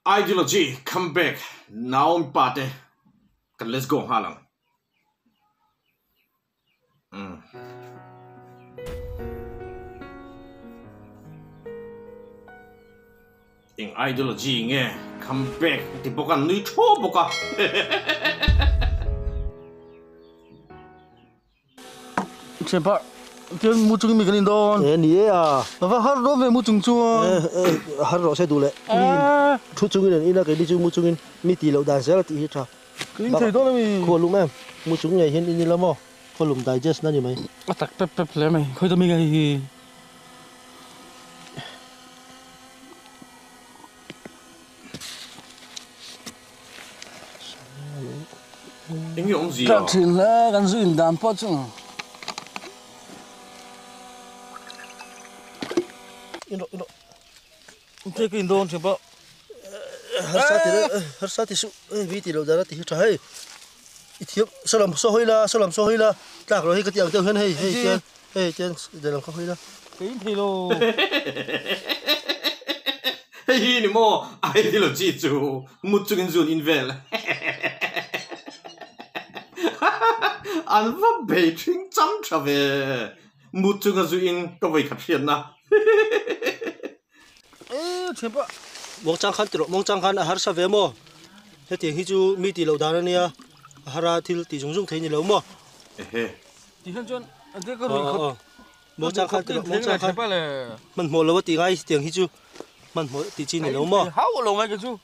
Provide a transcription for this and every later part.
Ideology, come back. Now I'm party. Let's go, halang. Ing ideology nghe, come back. Thì bố con nuôi chó bố con. Chị bà, cái mua chung mình cái gì đó? Nè à. Và hát đó về mua chung chua. Hát rõ sẽ đủ lệ. Chút chung này, là cái đi chung mua chung mi tì lẩu đàn sẽ là tì hết ra. Cái thầy đó là mi. Khô lúng em, mua chung này hiện đi lắm mò. Khô lúng digest nó như mấy. Tắc pep lấy mày, khơi tao mi cái. Anh用gì Cái à? chuyện là cái gì đàn pot chứ. Indo. Cái Indo chị bà. Har sa thì su, vi tì lẩu đàn thì hết ra hay. Ithiop, sao làm so hơi la. Lạc rồi cái tiếng hơn hey trên để làm khó hơi la. Cái thì lô. Hi ni mo ideology chu một chung in zone invel. Anh va bê trinh chăm cha về một chung zone in có vậy khát hiền na. Chị bà. Mong trang khan har sa về mò. Thế tiếng hi chu mi tì lẩu đàn này à. Hara til tì dung thấy như lẩu mò. Thì hơn chọn, cái rồi. Mong trang khan mình mò lẩu tiếng ai tiếng hi chu. Mình mò tì chi như lẩu mò. Háo lẩu ngay cái chu.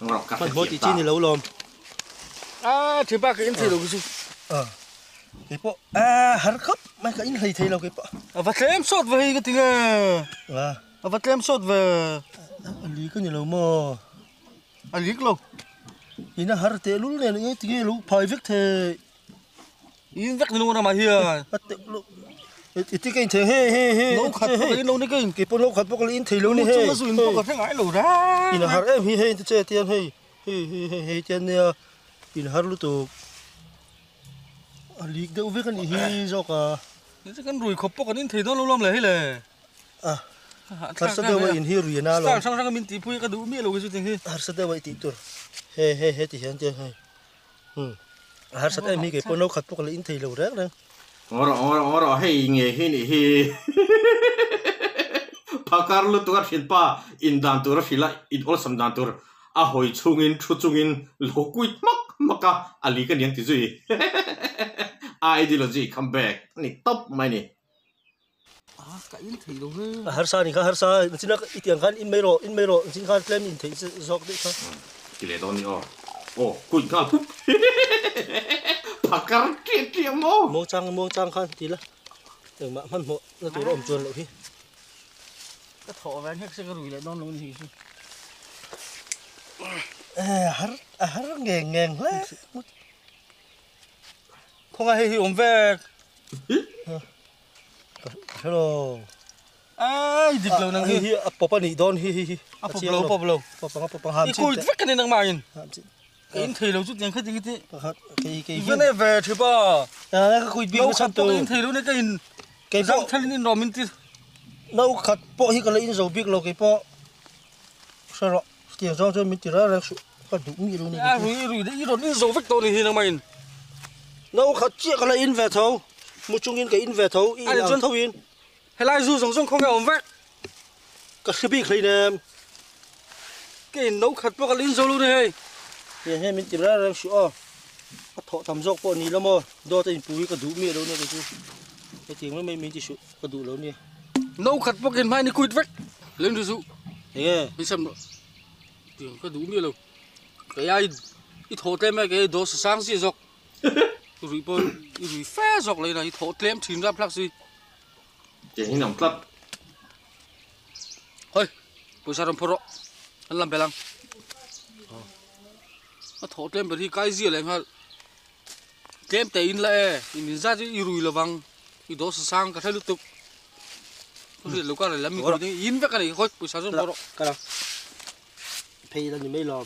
Ngọc cắt. Mình mò tì chi như lẩu lòm. Chị bà cái in thì lẩu cái chu. Cái bộ har khắp mấy cái in thấy lẩu cái bộ. Và em sốt về cái tiếng à. Và em sốt về. Lý cái như lẩu mò. Lý cái lẩu. Ini har te lul ne ngi tigi lu phai vek the in vek nu na ma hia te lu iti cái the he nấu khát cái nấu này cái pon lu khat pok in thei lu ni he chung là pok cái ngải lẩu ra in har em he te che tian he tian ne in har lu to ali de vek ni hi zo ka cái rùi khop pok in thei đó lâu lắm lại le har sa de wa in hi ru na lo sang cái min ti pui cái đủ mi lẩu cái chu tiếng he har sa de wa ti tur he ti hian te he har sa em hi cái pon lu khat pok in thei lu rek nang Ora hey nghe hi ni hi. Pakar lu tu kan pa in dan tur fila in all sam dan tur a hoi chungin thu chungin lokui maka ali kan yang ti zui. Ideology come back ni top mai ni. Cái in thei lẩu he har sa ni ka har sa china itiang khan in mai ro chin khan claim in thei zok de ka Kile don ni oh kui kal pup. Pakar ki mo. Mong trang khan tí là tưởng mà mình một nó tụi ôm chuồn lại khi cái thọ về hết cái rùi lại non luôn gì har ngèn lắm không ai hiểu về hello dịch lâu năng hi papa ni don hi pop lâu ham đi coi vắt cái này năng mày in thầy lâu chút tiền khách cái vấn đề về thì bà cái cùi bia lâu sắp khát in thầy lâu này cái răng thằng in rò min tít lâu khát po hi cái in dầu bia lâu cái po sao rồi tiền cho min tít ra su cái đủ mi luôn này rùi đấy rồi in dầu vắt to này năng mày lâu khát chia cái in về thấu một chung in cái in về thấu in làm thấu in hay là dù giống không nghe vắt cái bia này nè cái nấu khát po cái in dầu luôn này he min tít ra su cái thọ tầm dọc po ni lắm mò do tay bùi cái đủ mi luôn này cái tiếng nó mình chỉ su cái đủ luôn nè nấu khát po cái mai này cùi vắt lên được dụ nghe đi xem rồi tiếng cái đủ mi luôn cái ai ít thọ tem cái đồ sáng gì dọc rùi po rùi phê dọc này là thọ tem chín ra plak gì Chỉ hình nằm club. thôi bây giờ làm pro anh làm bè lăng nó thọ tem bởi thì cái gì lại ha tem tay in lại in ra chứ rùi là vàng thì đó sang cả thay liên tục thì lúc này làm mình đi in với cái này thôi bây giờ làm pro cái nào pay là những mấy lò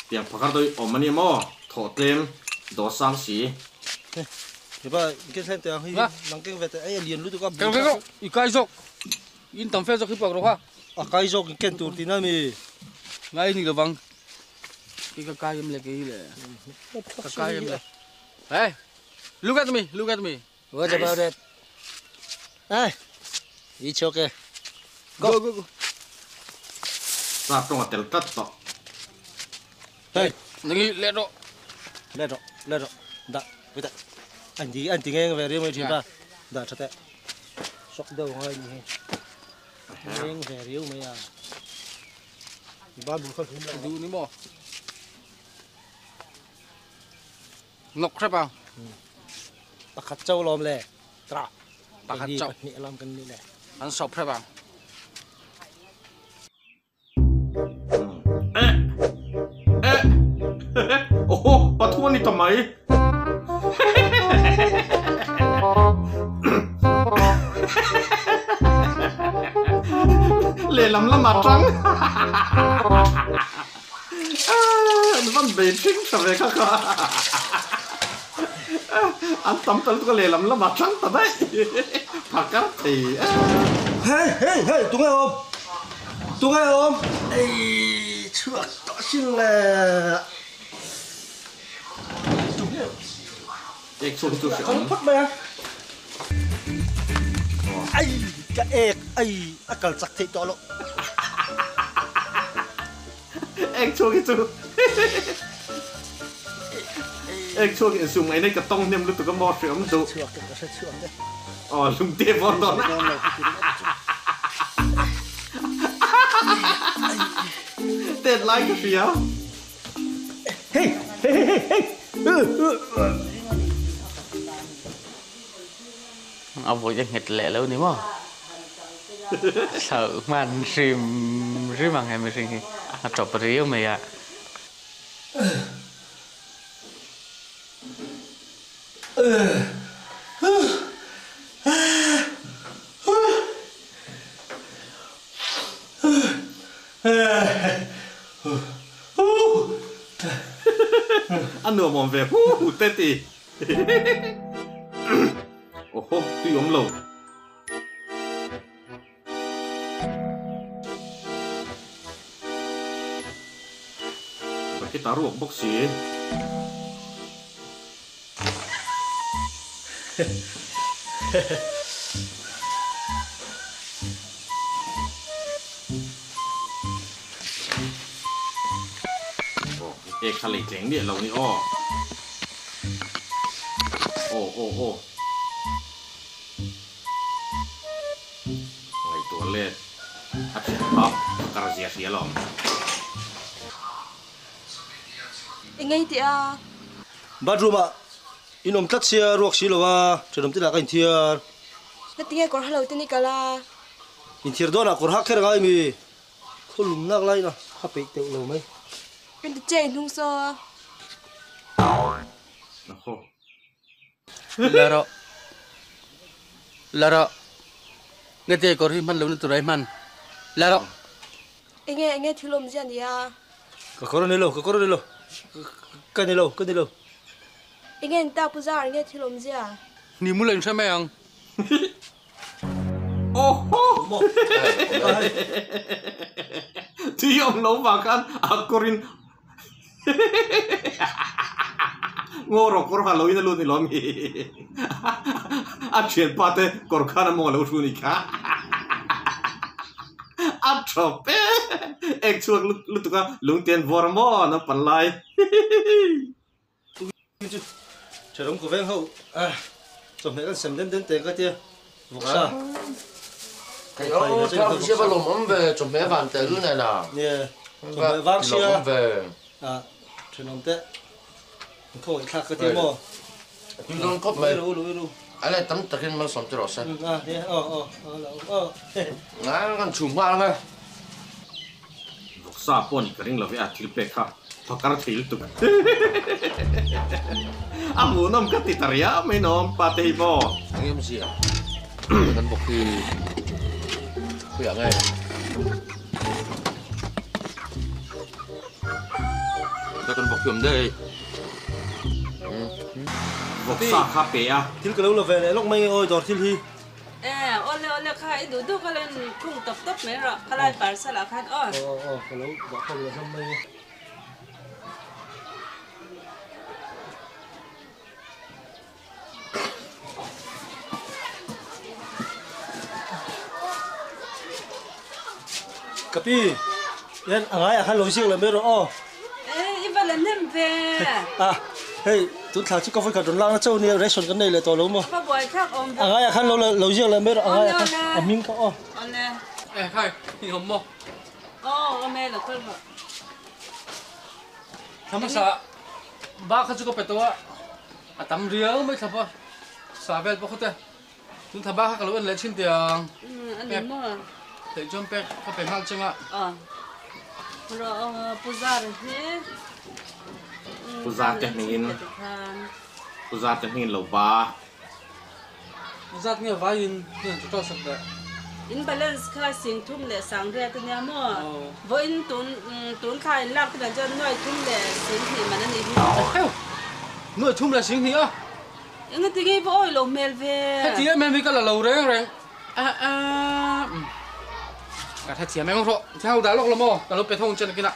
Tiếng pakar tôi ôm anh em thọ tem đồ sang xí. thì bà cái xem tiền hay nắng cái về ấy liền lúc tôi có cái gì in tam fe cho khi bạc rồi ha à cái dọc cái tour thì nó mi ngay ni là vang cái cái em lại cái là cái em lại hey look at me what about it ai it's okay go Sa trong tel tat to. hey nangi let đó let rồi đã bây giờ anh tí nghe về riêng mấy chuyện ta đã thật đấy sốc đầu ngay nhỉ nghe về riêng mấy à ba bùn không thúm lại du ni mo ngọc thế baoปากขัดเจ้าลมเลยตรา ปากขัดเจ้า นี่ลมกันนี่แหละ anh sọc thế bao Oho, patuan ni tamay. Lelam la matang. Ano bang benching sabi ka ka? Ang tamtal ko lelam la matang taday. Pakar ti. Hey, tung nghe ôm ê chuột tỏ xin là Ek sun tu si không phát mà ai cái ek ai akal chắc thế cho lo Ek chua ki tu. Ek chua ki sum ai nei ka tong nem lu tu ka mo fiam tu. chuột cái sẽ chuột đấy Oh, lung tie bon don. Tên like cái phía. hey ông vội nghịch lệ lâu níu mà sợ man sim rim bằng ngày mình sinh chọc riêu mày à Anh nửa mồm về tê tì. Ồ, tuy ống lầu. Và cái tá ruộng bốc xí. Ê, khá lấy chén điện lầu ní ô. Ô. Ngày tuần lên. Hấp dẫn bọc, cả dìa xía lòng. Ngay thì à bedroom à inom tlat sia ruak si lowa chedom tila ka inthiar cái tiếng còn hello tên Nicola inthiar dona kor hak kher gai mi khulum nak lai na hape te lo mai cái chuyện không sao Nako. laro nghe tiếng có khi man lâu nữa tụi ấy man laro anh nghe thiếu lầm gì à ka koronelo kanelo anh nghe ta bây giờ anh nghe thiếu lầm gì à ni mu lên sao mày ăn Oh. Thì ông nấu vào kan akorin. Ngoro kor haloi na luni lomi. A chen pate kor kana mo lo suni ka. A trope. Ek chuak lu tu ka lung ten vormo na panlai. chedom ko veng ho som he kan sem den te ka tia voksa Yo, thằng kia vào lồng về chuẩn bị bàn tới luôn này nè. yeah som he vak sia Lồng về. à chedom te ko thak ka tia mo Nhưng con cốp lu về. lu Anh này tắm tật mà sống cho rõ xem. à yeah Ngã con trùng hoa lắm. Sa pon ka ring lo ve a thil pe kha. Pakar thil tu. Amu nom ka titaria mai nom pate bo. Anh em gì à? Con bọc thì khỏe ngay. Cái con bọc kiếm đây. Vok sa kha pe a. thil ka lo ve le lok mai oi dor thil hi ê ôn lên ค่ะไอ้ดูก็เล่นคุ้งตบไหมหรอเขาไล่ปลาสลัดคันอ้อ ก็แล้วบอกเขาเลยทำไมกับพี่ยันอะไรอะคันลงเชือกเลยไม่รู้เอ้ยอีบัลเล่นเพ่เฮ้ยตุ้งขาชิคก็ฟังกันจนล่างแล้วเจ้าเนี่ยเรชชนกันได้เลยตัวรู้มั้งป้าบอยข้าวอมอะไรอะคันเราเชือกเลยไม่รู้อะไรอะคันมิ้งเขาอันนี้ใช่นี่ผมบอกแม่ละคนทำไมซะบ้าเขาจะก็ไปตัวตำเรียวไม่ทำป่ะสาเวลปกติถึงทำบ้าเขาเลยเล่นชิ้นเดียวอันนี้มั้งแต่จอมเป็ดเขาเป็นห้างจังอ่ะเราปูซาร์เนี่ยปูซาร์จะหินปูซาร์จะหินเหล่าบ้าปูซาร์เนี่ยว่ายินจะต้องสักแต่อินบาลานซ์ค่าสิ่งทุ่มเลยสังเรียตัวเนี้ยมั้งว่าอินตุนค่าลักษณะจะน้อยทุ่มเลยสิ่งที่มันนั่นเองน้อยทุ่มเลยสิ่งที่ยังไงที่ไงพ่อโลเมลเว่ที่เมลวิก็เราแรงกระทั่งเสียแม่งเพราะที่เราได้ลอกละมั้งแต่เราไปท่องจันกินอ่ะ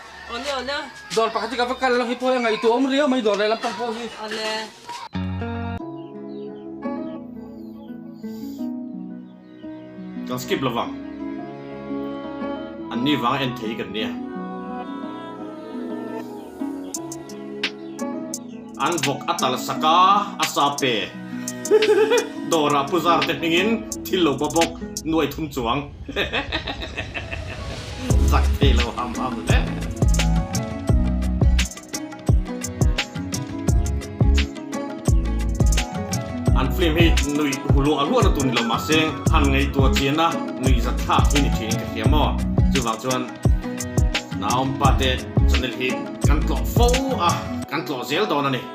โดนปกติกับกันเราฮิปโปยังไงตัวมันเรียวไม่โดนอะไรลำตั้งพ่อที่กันสกิประวังอันนี้วังเอ็นทีกันเนี่ยอันบกอัตลสกาอาซาเปโดราปุซาร์เตนิงที่โลบบกหน่วยทุ่มจวงสักทีเราห้ามเลยอันฟิล์มให้หน่วยหุ่นลงอารมณ์ตัวนี้เรามาเซ็งหันไงตัวเจียนะหน่วยจะท่าที่นี่ที่นี่ก็เขียนมาจู่ว่าจวนน้าอมปาเตจนเลยกันตัวฟูกันตัวเซลตัวนั่นนี่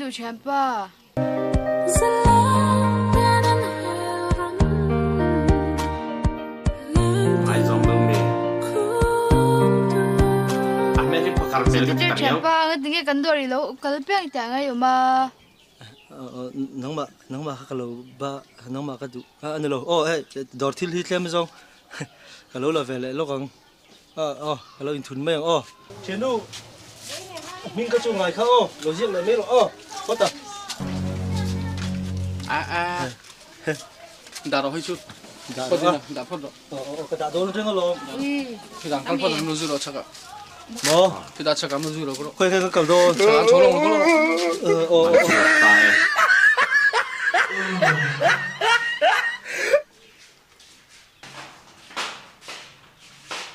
ดูแชมป์ป่ะไอ้ซอมเบลมีอ่ะแม่ที่พกการเมลที่ตัดเนี้ยป่ะงั้นถึงแค่กันตัวนี้แล้วกันเพียงแต่ไงอยู่มาน้องมาเขาเราบ้าน้องมาก็ดูอันนี้เราเฮ้ยดอร์ทิลฮิตเลมซองเขาเราเวลเลยลูกของเขาเราอินทุนไม่ยังเชนูมิงก็จูงไงเขาเราเรียกเลยไม่หรอก็ต่อด่าเราให้ชุดด่าพ่อก็ด่าโดนเรื่องอะไรที่ด่าพ่อเราไม่รู้เราชักอ่ะที่ด่าชักไม่รู้เราก็ค่อยๆก็โดนชักโชว์ลงก็ตาย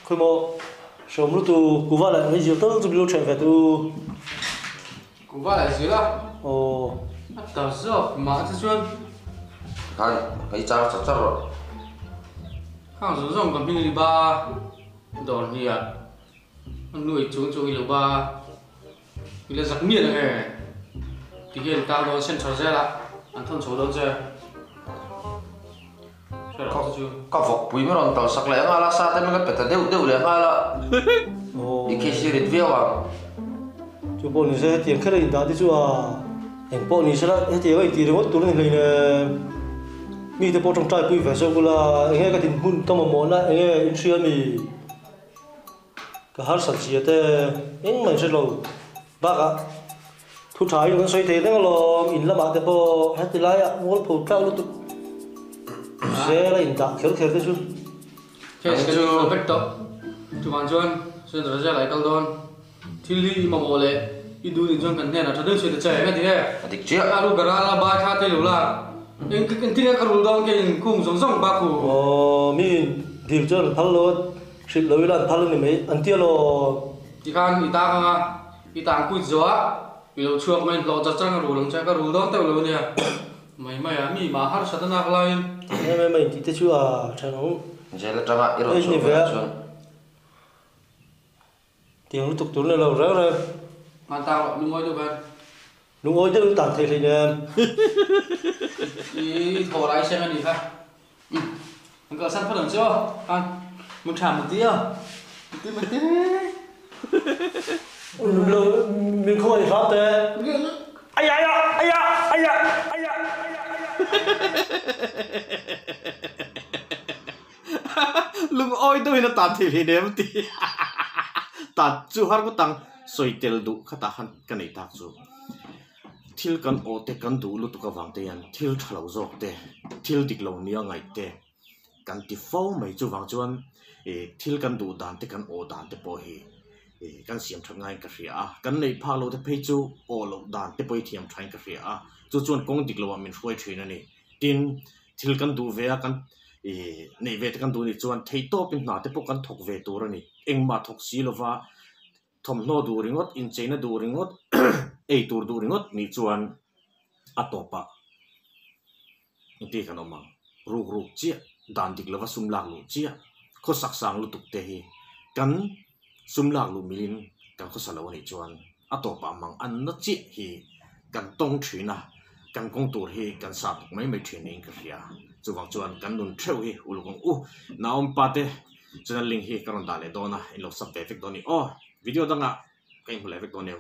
คุณโมชมรู้ตัวกูว่าอะไรไม่เจอต้องจะไปรู้เรื่องตัวกูว่าอะไรสิล่ะแต่是马子孙看没找了ข้างสุดส่งกับพี่ลิบาโดนเฮียมันหน่วยจุงลิบามีเรื่องสักเมียนะแกที่เห็นตาโดนเส้นชนเส้นละอันทั้งโฉดโดนเจ้ก็ฝกปุยไม่รอนต่อสักแหล่งอะไรซาแต่ไม่ก็เป็ดแต่เดี๋ยวแหล่งอะไรอีกแค่สิริทเวียว就报你说点开了，大的就报你说了，那点个点的我多人来呢，มีแต่报中债不回收过啦，人家个点หุ้นต้องมาหมดนะ人家อินทรีย์มีก็หาสัตว์เสียแต่เอ็งมันใช่เราบ้าอะทุกทายอยู่กันใส่เทนั่งรออินละมาแต่พอฮัตติไลอะวอลพูดเก้าลูกตุ๊เสียอะไรอินตาเขียวได้ชุดแค่จะเป็ดต่อจุวันจวนส่วนจะไหลกัลดอนที่ลีมาโมเลยอีดูนี่จนกันเนี่ยนะถ้าเดินช่วยจะเจ๊กันทีเนี่ยดิเจี๊ยอารูกระลาบาชาเตลุล่ะเองกันที่เนี่ยกระรูดองกันคุ้งส่งบาคูมีดีจนพัลโลสิบเลยละพัลโลนี่ไหมอันเดียวโลที่ข้างอีตาข้างอ่ะอีตาคุยจัวอีเราช่วงมันเราจะจ้างกระรูดองใช้กระรูดองเตลุเนี่ยไม่มีมาหาสัตว์นักไล่ไม่ที่จะช่วยฉันน้อง giờ là trăng ít rồi như vậy tiếng lúc tục tuấn là lâu rất rồi hoàn tao đúng rồi được bạn đúng rồi chứ tạm thời thì nè đi thổ lại xem anh đi ha anh có sẵn phát triển chưa anh muốn chạm một tí à một tí lâu mình không phải pháp thế ai da ai da ai da ai da lung oi tôi nó tạt thì đếm tí tạt chú har có tăng soi tel du khata han cái này tạt chú thil kan o te kan du lu tu ka wang te yan thil thalo zok te thil dik lo nia ngai te kan ti fo mai chu wang chuan thil kan du dan te kan o dan te po hi kan siam thang ngai ka ria kan nei pha lo te phei chu o lo dan te poi thiam thain ka ria chu chuan kong dik lo min hruai thin ani tin thil kan du ve kan nei ve te kan du ni chuan thei to pin na te po kan thok ve tur ani engma thok si lova thom no du ringot in chena du ringot ei tur du ringot ni chuan atopa inti kan omang ruk ruk chia dan dik lova sumlak lu chia kho sak sang lu tuk te hi kan sumlak lu milin kan kho salo ni chuan atopa mang an na chi hi kan tong thina kan kong tur hi kan sa tuk mai mai thinin in ka ria chuwang chuan kan nun theu hi ulung naom pate channel link hi karon dale dona in lo sub effect doni video danga kain hula effect doneu